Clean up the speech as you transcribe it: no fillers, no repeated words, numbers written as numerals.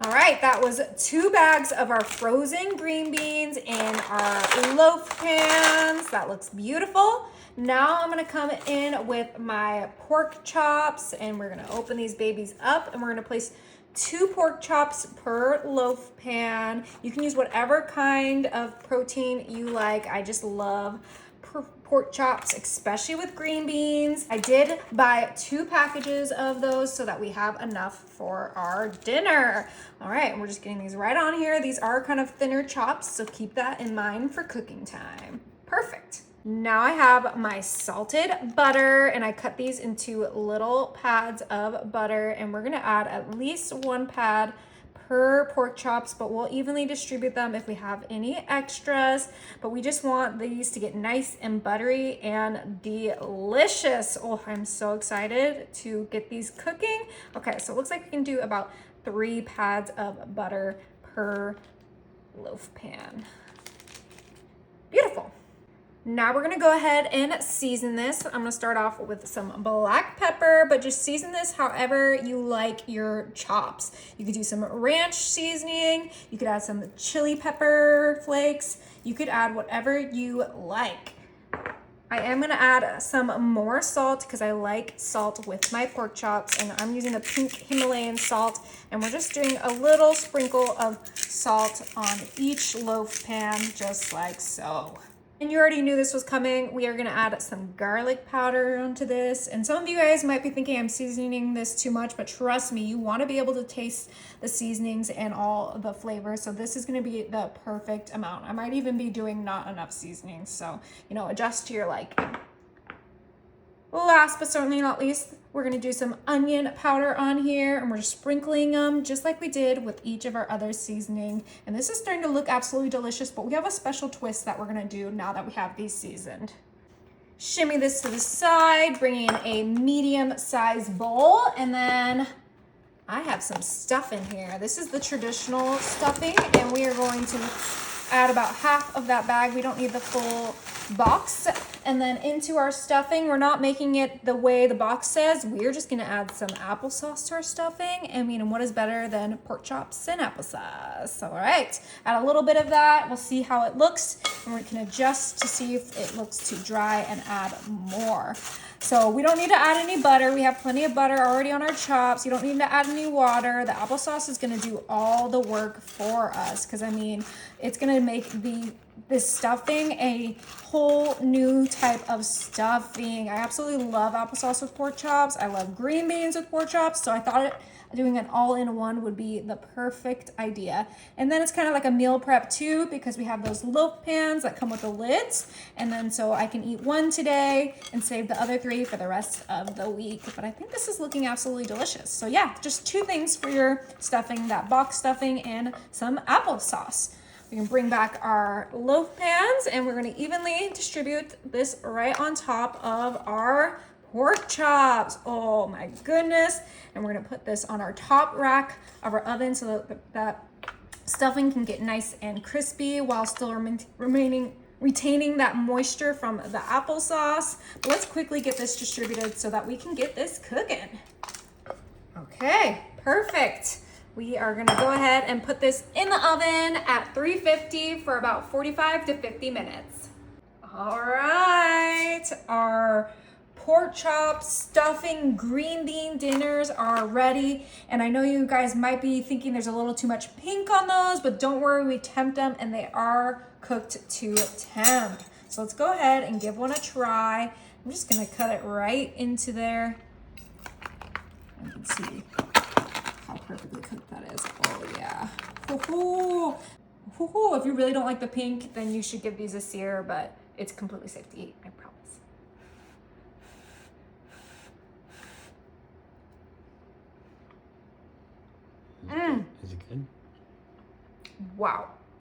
All right, that was 2 bags of our frozen green beans in our loaf pans. That looks beautiful. Now I'm gonna come in with my pork chops and we're gonna open these babies up and we're gonna place 2 pork chops per loaf pan. You can use whatever kind of protein you like. I just love pork chops, especially with green beans. I did buy 2 packages of those so that we have enough for our dinner. All right, and we're just getting these right on here. These are kind of thinner chops, so keep that in mind for cooking time. Perfect. Now I have my salted butter and I cut these into little pads of butter and we're gonna add at least 1 pad per pork chops, but we'll evenly distribute them if we have any extras. But we just want these to get nice and buttery and delicious. Oh, I'm so excited to get these cooking. Okay, so it looks like we can do about 3 pads of butter per loaf pan. Beautiful. Now we're gonna go ahead and season this. I'm gonna start off with some black pepper, but just season this however you like your chops. You could do some ranch seasoning, you could add some chili pepper flakes, you could add whatever you like. I am gonna add some more salt because I like salt with my pork chops, and I'm using the pink Himalayan salt, and we're just doing a little sprinkle of salt on each loaf pan, just like so. And you already knew this was coming. We are gonna add some garlic powder onto this. And some of you guys might be thinking I'm seasoning this too much, but trust me, you wanna be able to taste the seasonings and all the flavors. So this is gonna be the perfect amount. I might even be doing not enough seasonings. So, adjust to your liking. Last but certainly not least, we're gonna do some onion powder on here and we're just sprinkling them just like we did with each of our other seasoning. And this is starting to look absolutely delicious, but we have a special twist that we're gonna do now that we have these seasoned. Shimmy this to the side, bring in a medium-sized bowl, and then I have some stuff in here. This is the traditional stuffing, and we are going to add about half of that bag. We don't need the full box. And then into our stuffing, we're not making it the way the box says. We're just gonna add some applesauce to our stuffing. I mean, what is better than pork chops and applesauce? All right, add a little bit of that. We'll see how it looks, and we can adjust to see if it looks too dry and add more. So we don't need to add any butter. We have plenty of butter already on our chops. You don't need to add any water. The applesauce is gonna do all the work for us because, I mean, it's gonna make this stuffing a whole new type of stuffing. I absolutely love applesauce with pork chops. I love green beans with pork chops. So I thought doing an all-in-one would be the perfect idea. And then it's kind of like a meal prep too, because we have those loaf pans that come with the lids. And then so I can eat 1 today and save the other 3 for the rest of the week. But I think this is looking absolutely delicious. So yeah, just 2 things for your stuffing, that box stuffing and some applesauce. We can bring back our loaf pans and we're gonna evenly distribute this right on top of our pork chops. Oh my goodness. And we're gonna put this on our top rack of our oven so that stuffing can get nice and crispy while still retaining that moisture from the applesauce. But let's quickly get this distributed so that we can get this cooking. Okay, perfect. We are gonna go ahead and put this in the oven at 350 for about 45 to 50 minutes. All right, our pork chop, stuffing, green bean dinners are ready. And I know you guys might be thinking there's a little too much pink on those, but don't worry, we temp them and they are cooked to temp. So let's go ahead and give one a try. I'm just gonna cut it right into there. You can see how perfectly cooked that is. Oh yeah. Hoo-hoo. Hoo-hoo. If you really don't like the pink, then you should give these a sear, but it's completely safe to eat, I promise. Is it good? Wow.